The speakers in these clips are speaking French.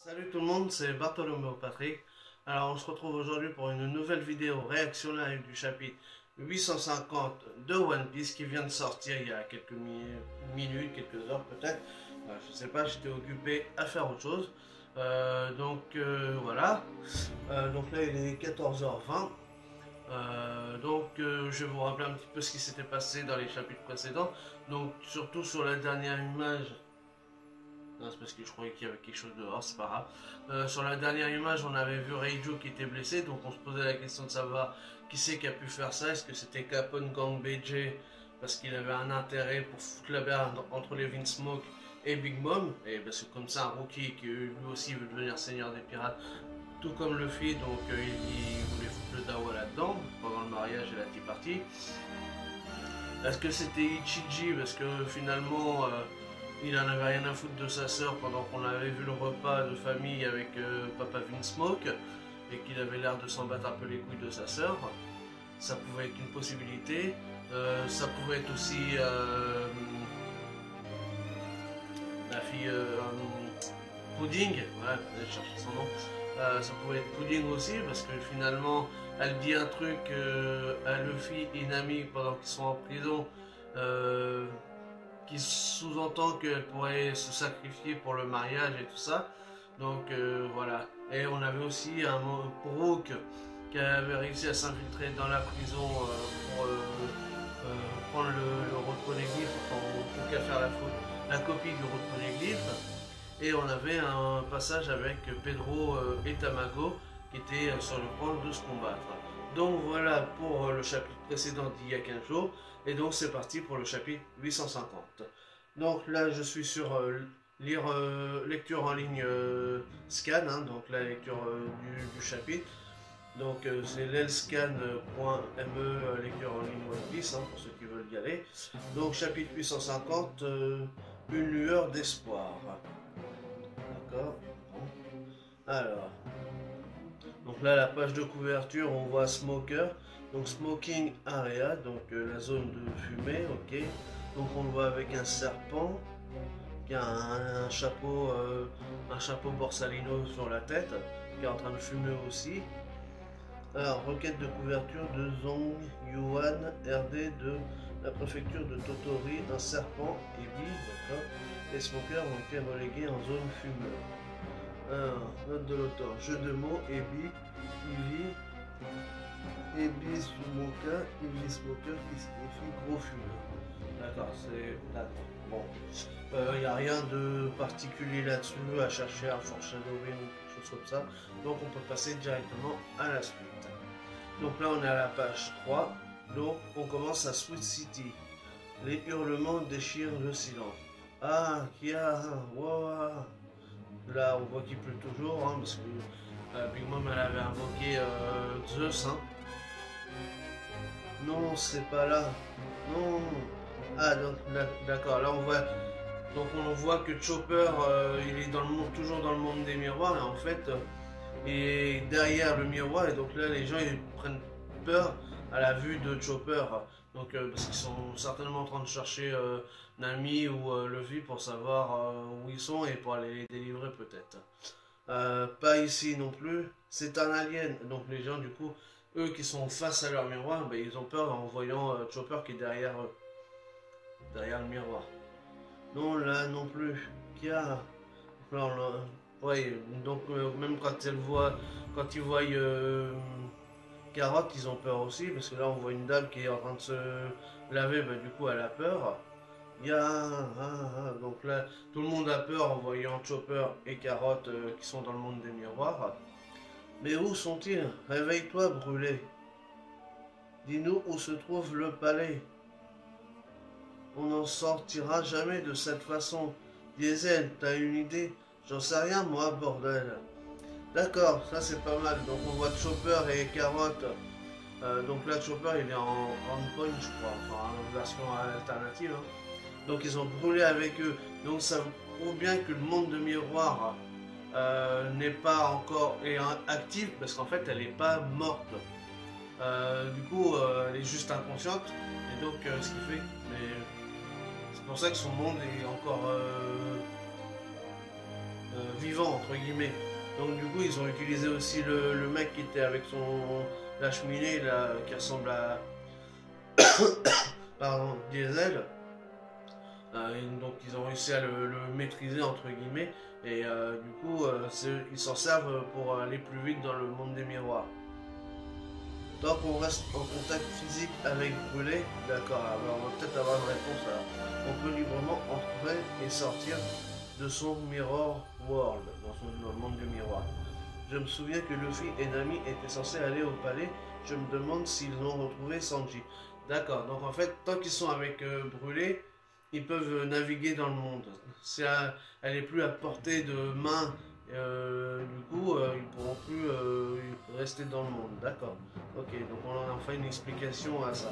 Salut tout le monde, c'est Bartholomew Patrick. Alors on se retrouve aujourd'hui pour une nouvelle vidéo réaction live du chapitre 850 de One Piece qui vient de sortir il y a quelques minutes, quelques heures peut-être. Je sais pas, j'étais occupé à faire autre chose. Voilà. Donc là il est 14h20. Je vais vous rappeler un petit peu ce qui s'était passé dans les chapitres précédents. Donc surtout sur la dernière image. Non, c'est parce que je croyais qu'il y avait quelque chose dehors, c'est pas grave. Sur la dernière image, on avait vu Reijo qui était blessé, donc on se posait la question de savoir qui c'est qui a pu faire ça. Est-ce que c'était Capone Gang BJ parce qu'il avait un intérêt pour foutre la merde entre les Smoke et Big Mom, et parce que comme ça, un rookie qui lui aussi veut devenir seigneur des pirates, tout comme Luffy, donc il voulait foutre le Dawa là-dedans pendant le mariage et la Tea Party. Est-ce que c'était Ichiji parce que finalement il en avait rien à foutre de sa sœur pendant qu'on avait vu le repas de famille avec Papa Smoke et qu'il avait l'air de s'en battre un peu les couilles de sa sœur? Ça pouvait être une possibilité. Ça pouvait être aussi la fille Pudding, voilà, je chercher son nom. Ça pouvait être Pudding aussi parce que finalement elle dit un truc à Luffy et Nami pendant qu'ils sont en prison qui sous-entend qu'elle pourrait se sacrifier pour le mariage et tout ça. Donc voilà. Et on avait aussi un Brook qui avait réussi à s'infiltrer dans la prison pour prendre le rôle poneglyphe, enfin en tout cas faire la copie du rôle poneglyphe. Et on avait un passage avec Pedro et Tamago qui étaient sur le point de se combattre. Donc voilà pour le chapitre précédent d'il y a 15 jours. Et donc c'est parti pour le chapitre 850. Donc là je suis sur lecture en ligne scan, hein, donc la lecture du chapitre. Donc c'est lelscan.me lecture en ligne One Piece, hein, pour ceux qui veulent y aller. Donc chapitre 850, une lueur d'espoir. D'accord. Alors. Donc là, la page de couverture, on voit Smoker, donc Smoking Area, donc la zone de fumée, ok. Donc on le voit avec un serpent qui a un chapeau borsalino sur la tête, qui est en train de fumer aussi. Alors, requête de couverture de Zong Yuan, RD de la préfecture de Totori, un serpent et Ebi, d'accord. Les smokers ont été relégués en zone fumeuse. Alors, note de l'auteur, jeu de mots, Ebi, Ivi, Ebi Sumoka, Ivi Smoker qui signifie gros fumeur. D'accord, c'est. D'accord. Bon. Il n'y a rien de particulier là-dessus à chercher à foreshadowing ou quelque chose comme ça. Donc on peut passer directement à la suite. Donc là on est à la page 3. Donc on commence à Sweet City. Les hurlements déchirent le silence. Ah, Kia, wow. Là, on voit qu'il pleut toujours, hein, parce que Big Mom elle avait invoqué Zeus. Hein. Non, c'est pas là. Non. Ah, donc d'accord. Là, on voit. Donc, on voit que Chopper, il est dans le monde, toujours dans le monde des miroirs, et en fait, il est derrière le miroir, et donc là, les gens ils prennent peur à la vue de Chopper. Donc, parce qu'ils sont certainement en train de chercher Nami ou Luffy pour savoir où ils sont et pour aller les délivrer peut-être. Pas ici non plus. C'est un alien. Donc les gens du coup, eux qui sont face à leur miroir, ben, ils ont peur en voyant Chopper qui est derrière le miroir. Non là non plus. Kia. Là, ouais, donc même quand ils voient Carotte, ils ont peur aussi, parce que là on voit une dame qui est en train de se laver, bah, du coup elle a peur. Donc là tout le monde a peur en voyant Chopper et Carotte qui sont dans le monde des miroirs. Mais où sont-ils? Réveille-toi, brûlé. Dis-nous où se trouve le palais. On n'en sortira jamais de cette façon. Diesel, t'as une idée? J'en sais rien moi, bordel. D'accord, ça c'est pas mal. Donc on voit Chopper et Carotte. Donc là, Chopper il est en point, je crois, enfin en version alternative. Hein. Donc ils ont brûlé avec eux. Donc ça prouve bien que le monde de miroir n'est pas encore actif parce qu'en fait elle n'est pas morte. Du coup, elle est juste inconsciente. Et donc ce qui fait. Mais c'est pour ça que son monde est encore vivant entre guillemets. Donc du coup ils ont utilisé aussi le mec qui était avec la cheminée là, qui ressemble à pardon, Diesel. Donc ils ont réussi à le maîtriser entre guillemets et du coup ils s'en servent pour aller plus vite dans le monde des miroirs. Tant qu'on reste en contact physique avec Brûlé, d'accord, alors on va peut-être avoir une réponse là. On peut librement entrer et sortir de son Mirror World, dans le monde du miroir. Je me souviens que Luffy et Nami étaient censés aller au palais. Je me demande s'ils ont retrouvé Sanji. D'accord, donc en fait, tant qu'ils sont avec Brûlé, ils peuvent naviguer dans le monde. Elle n'est plus à portée de main, du coup, ils pourront plus rester dans le monde. D'accord, ok, donc on a enfin une explication à ça.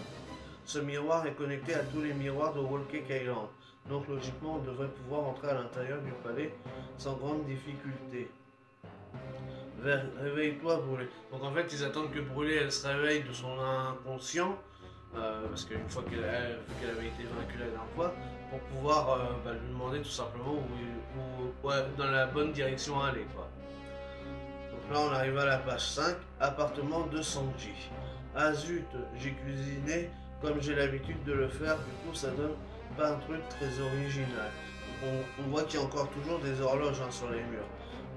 Ce miroir est connecté à tous les miroirs de Whole Cake Island. Donc logiquement, on devrait pouvoir entrer à l'intérieur du palais sans grande difficulté. Réveille-toi, Brûlé. Donc en fait, ils attendent que Brûlé elle se réveille de son inconscient, parce qu'une fois qu'elle avait été vaincue la dernière fois, pour pouvoir lui demander tout simplement où dans la bonne direction à aller, quoi. Donc là, on arrive à la page 5, appartement de Sanji. Ah zut, j'ai cuisiné comme j'ai l'habitude de le faire, du coup ça donne pas un truc très original. On voit qu'il y a encore toujours des horloges sur les murs.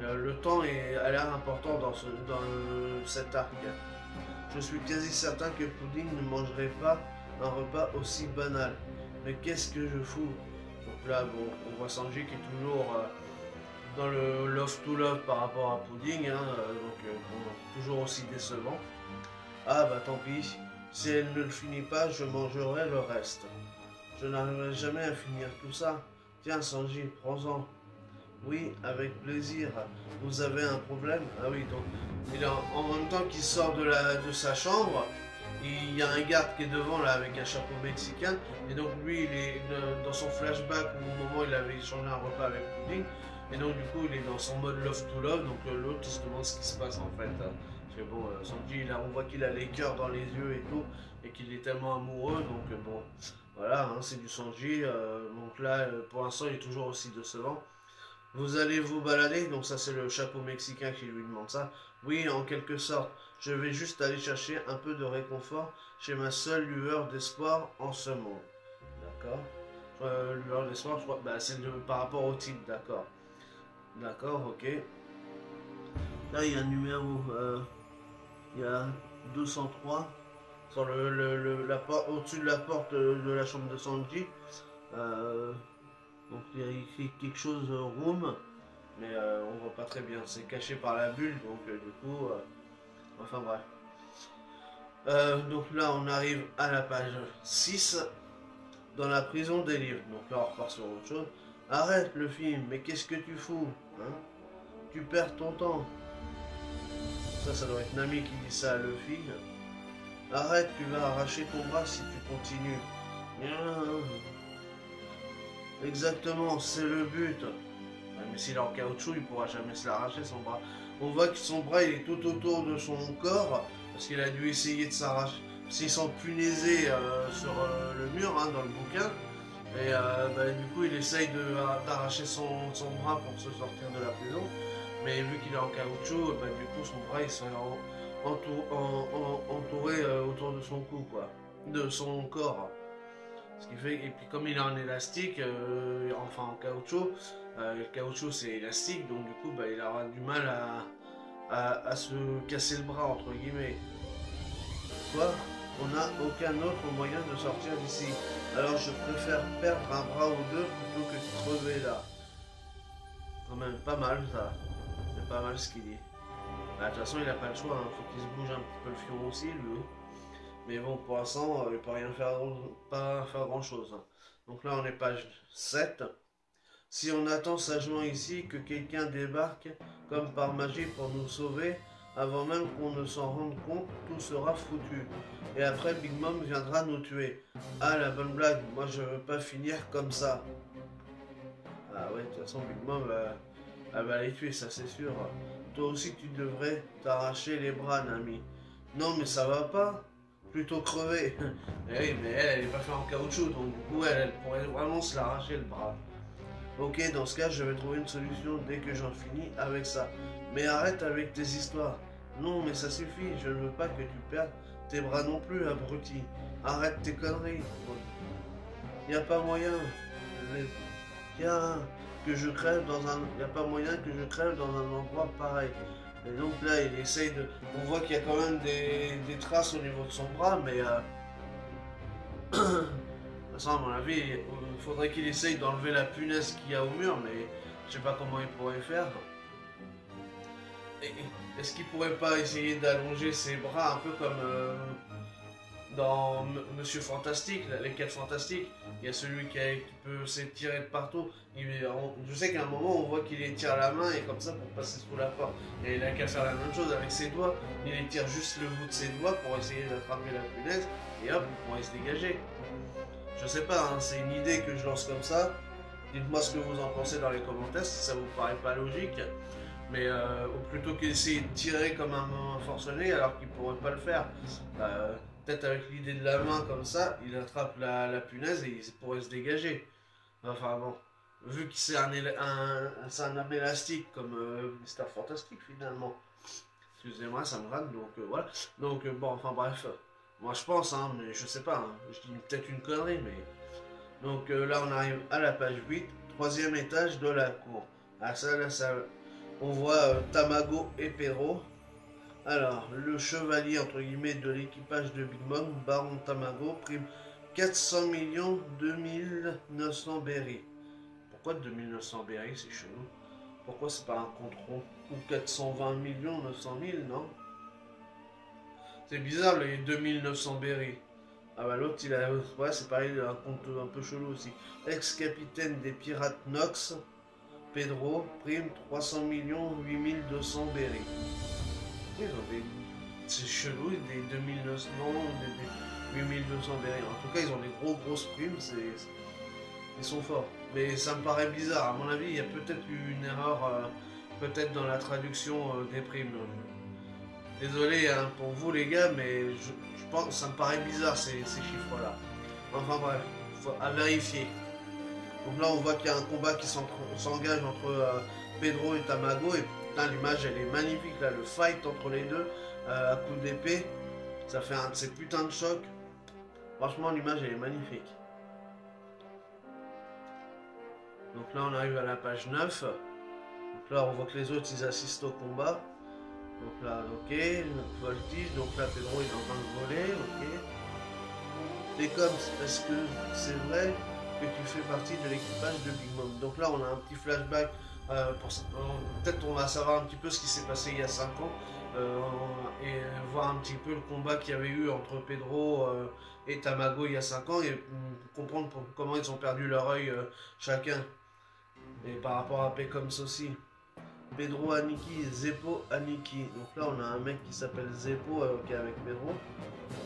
Le temps a l'air important dans cet arc. Je suis quasi certain que Pudding ne mangerait pas un repas aussi banal. Mais qu'est-ce que je fous? Donc là, bon, on voit Sanji qui est toujours dans le love to love par rapport à Pudding, bon, toujours aussi décevant. Ah bah tant pis, si elle ne le finit pas, je mangerai le reste. Je n'arriverai jamais à finir tout ça. Tiens Sanji, prends-en. Oui, avec plaisir. Vous avez un problème? Ah oui, donc il en même temps qu'il sort de sa chambre, il y a un garde qui est devant là avec un chapeau mexicain, et donc lui il est dans son flashback au moment où il avait échangé un repas avec Pudding, et donc du coup il est dans son mode love to love, donc l'autre il se demande ce qui se passe en fait. Parce que bon, Sanji on voit qu'il a les cœurs dans les yeux et tout, et qu'il est tellement amoureux, donc bon, voilà, c'est du Sanji, donc là pour l'instant il est toujours aussi décevant. Vous allez vous balader, donc ça c'est le chapeau mexicain qui lui demande ça. Oui, en quelque sorte, je vais juste aller chercher un peu de réconfort chez ma seule lueur d'espoir en ce monde. D'accord. Lueur d'espoir, je crois, c'est par rapport au titre, d'accord. D'accord, ok. Là il y a un numéro, il y a 203 sur au-dessus de la porte de la chambre de Sanji. Donc il y a écrit quelque chose room, mais on voit pas très bien, c'est caché par la bulle, donc du coup, enfin bref. Donc là on arrive à la page 6, dans la prison des livres, donc là on repart sur autre chose. Arrête le film, mais qu'est-ce que tu fous, hein? Tu perds ton temps. Ça doit être Nami qui dit ça à Luffy. Arrête, tu vas arracher ton bras si tu continues. Exactement, c'est le but. Ouais, mais s'il est en caoutchouc, il pourra jamais se l'arracher son bras. On voit que son bras il est tout autour de son corps parce qu'il a dû essayer de s'arracher. S'ils sont punaisés sur le mur dans le bouquin, et du coup il essaye d'arracher son bras pour se sortir de la prison. Mais vu qu'il est en caoutchouc, du coup son bras il serait entouré autour de son cou, quoi, de son corps. Ce qui fait, et puis comme il est en élastique, enfin en caoutchouc, le caoutchouc c'est élastique, donc du coup il aura du mal à se casser le bras entre guillemets. Quoi? On n'a aucun autre moyen de sortir d'ici. Alors je préfère perdre un bras ou deux plutôt que de crever là. Quand même pas mal ça. C'est pas mal ce qu'il dit. De toute façon il n'a pas le choix, faut qu'il se bouge un petit peu le fion aussi lui. Mais bon, pour l'instant, il ne peut pas faire grand chose. Donc là, on est page 7. Si on attend sagement ici que quelqu'un débarque, comme par magie, pour nous sauver, avant même qu'on ne s'en rende compte, tout sera foutu. Et après, Big Mom viendra nous tuer. Ah, la bonne blague, moi je veux pas finir comme ça. Ah ouais, de toute façon, Big Mom, elle va les tuer, ça c'est sûr. Toi aussi, tu devrais t'arracher les bras, Nami. Non, mais ça va pas. Plutôt crever. Eh oui, mais elle est pas faite en caoutchouc, donc du coup elle pourrait vraiment se l'arracher le bras. Ok, dans ce cas, je vais trouver une solution dès que j'en finis avec ça. Mais arrête avec tes histoires. Non, mais ça suffit, je ne veux pas que tu perdes tes bras non plus, abruti. Arrête tes conneries. Y a pas moyen. Y a que je crève dans un. Y a pas moyen que je crève dans un endroit pareil. Et donc là, il essaye de. On voit qu'il y a quand même des traces au niveau de son bras, mais. Ça, à mon avis, il faudrait qu'il essaye d'enlever la punaise qu'il y a au mur, mais je sais pas comment il pourrait faire. Est-ce qu'il pourrait pas essayer d'allonger ses bras un peu comme dans Monsieur Fantastique, les 4 Fantastiques? Il y a celui qui peut s'étirer de partout. Je sais qu'à un moment on voit qu'il étire la main et comme ça pour passer sous la porte. Et il a qu'à faire la même chose avec ses doigts. Il étire juste le bout de ses doigts pour essayer d'attraper la punaise et hop, il pourrait se dégager. Je sais pas, hein, c'est une idée que je lance comme ça. Dites-moi ce que vous en pensez dans les commentaires si ça vous paraît pas logique. Mais plutôt qu'essayer de tirer comme un forcené alors qu'il pourrait pas le faire. Peut-être avec l'idée de la main comme ça, il attrape la punaise et il pourrait se dégager. Enfin bon, vu que c'est un homme élastique comme Mister Fantastique finalement. Excusez-moi, ça me rate, donc voilà. Donc bon, enfin bref. Moi je pense, hein, mais je sais pas. Hein, je dis peut-être une connerie, mais... Donc là on arrive à la page 8, troisième étage de la cour. Ah ça, là, ça... On voit Tamago et Perrault. Alors, le chevalier, entre guillemets, de l'équipage de Big Mom, Baron Tamago, prime 400 millions 2900 berries. Pourquoi 2900 berries, c'est chelou? Pourquoi c'est pas un compte rond? Ou 420 millions 900 000, non? C'est bizarre, les 2900 berries. Ah bah l'autre, il a... Ouais, c'est pareil, un compte un peu chelou aussi. Ex-capitaine des pirates Nox, Pedro, prime 300 millions 8200 berries. Ils ont des... C'est chelou, des 2900, non, des 8200 berries. En tout cas, ils ont des grosses primes, ils sont forts. Mais ça me paraît bizarre, à mon avis, il y a peut-être eu une erreur, peut-être dans la traduction des primes. Désolé hein, pour vous les gars, mais je pense que ça me paraît bizarre ces chiffres-là. Enfin bref, à vérifier. Donc là, on voit qu'il y a un combat qui s'engage entre Pedro et Tamago. Et putain, l'image, elle est magnifique, là. Le fight entre les deux, à coup d'épée. Ça fait un de ces putains de chocs. Franchement, l'image, elle est magnifique. Donc là, on arrive à la page 9. Donc là, on voit que les autres, ils assistent au combat. Donc là, ok, voltige. Donc là, Pedro, il est en train de voler, ok. Et comme, est-ce que c'est vrai que tu fais partie de l'équipage de Big Mom? Donc là, on a un petit flashback. Peut-être on va savoir un petit peu ce qui s'est passé il y a 5 ans. Et voir un petit peu le combat qu'il y avait eu entre Pedro et Tamago il y a 5 ans. Et comprendre comment ils ont perdu leur œil chacun. Et par rapport à Pecoms aussi. Pedro Aniki et Zeppo Aniki. Donc là, on a un mec qui s'appelle Zeppo qui est avec Pedro.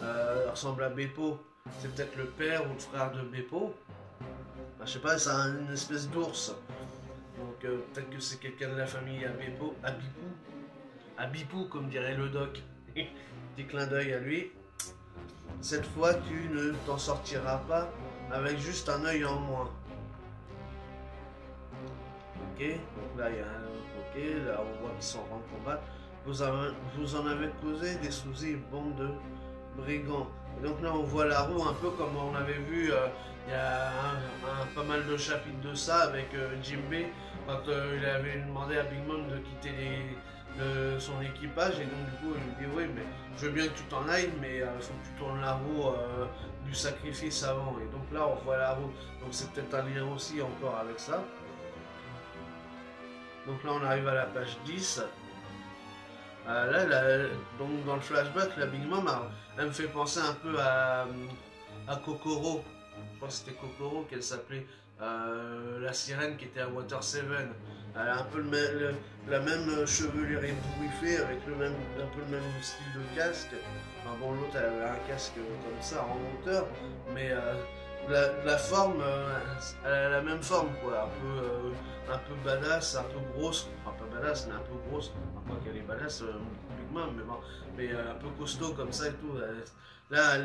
Il ressemble à Beppo. C'est peut-être le père ou le frère de Beppo. Bah, je sais pas, c'est une espèce d'ours. Donc peut-être que c'est quelqu'un de la famille à Beppo, à Bipou. À Bipou, comme dirait le doc. Petit clin d'œil à lui. Cette fois, tu ne t'en sortiras pas avec juste un œil en moins. Ok, donc là il y a un... Ok, là on voit qu'ils sont en combat. Vous en avez causé des soucis, bande de brigands. Et donc là on voit la roue un peu comme on avait vu il y a pas mal de chapitres de ça avec Jinbei quand il avait demandé à Big Mom de quitter son équipage et donc du coup il lui dit oui mais je veux bien que tu t'en ailles mais il faut que tu tournes la roue du sacrifice avant. Et donc là on voit la roue, donc c'est peut-être un lien aussi encore avec ça. Donc là on arrive à la page 10. Donc dans le flashback, la Big Mom, elle me fait penser un peu à Kokoro. Je crois que c'était Kokoro qu'elle s'appelait. La sirène qui était à Water 7. Elle a un peu la même chevelure ébouriffée avec un peu le même style de casque. Enfin bon, l'autre elle avait un casque comme ça en hauteur. Mais la forme, elle a la même forme, quoi. Un peu badass, un peu grosse. Enfin, pas badass, mais un peu grosse. Enfin, pas qu'elle est badass, Big Mom, mais bon. Mais un peu costaud comme ça et tout. Là,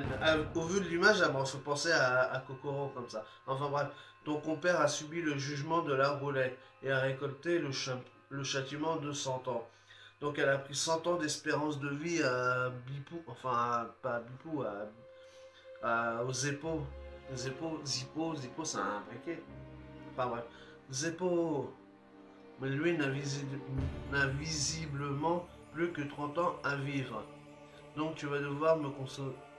au vu de l'image, elle me fait penser à Kokoro comme ça. Enfin bref, ton compère a subi le jugement de la roulette et a récolté le châtiment de 100 ans. Donc elle a pris 100 ans d'espérance de vie à Bipou, enfin pas à Bipou, aux Zeppo. Zippo, c'est un briquet. Enfin bref. Zeppo. Mais lui n'a visiblement plus que 30 ans à vivre. Donc tu vas devoir me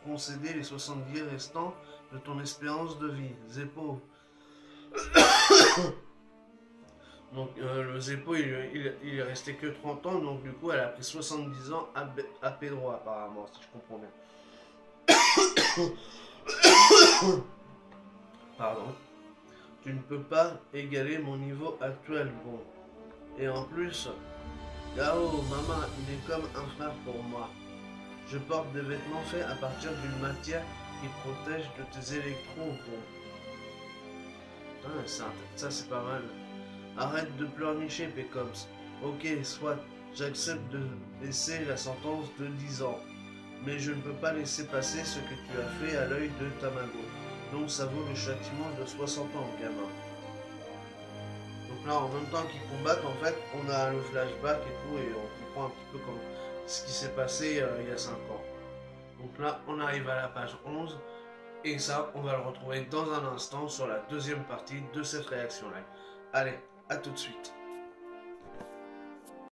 concéder les 70 restants de ton espérance de vie. Zeppo. Donc le Zeppo, il est resté que 30 ans, donc du coup elle a pris 70 ans à Pedro apparemment, si je comprends bien. Pardon. Tu ne peux pas égaler mon niveau actuel, bon. Et en plus, Gao, maman, il est comme un frère pour moi. Je porte des vêtements faits à partir d'une matière qui protège de tes électrons, bon. Ah, ça c'est pas mal. Arrête de pleurnicher, Pécops. Ok, soit, j'accepte de laisser la sentence de 10 ans. Mais je ne peux pas laisser passer ce que tu as fait à l'œil de Tamago. Donc ça vaut le châtiment de 60 ans, gamin. Donc là, en même temps qu'ils combattent, en fait, on a le flashback et tout, et on comprend un petit peu comme ce qui s'est passé il y a 5 ans. Donc là, on arrive à la page 11, et ça, on va le retrouver dans un instant sur la deuxième partie de cette réaction-là. Allez, à tout de suite.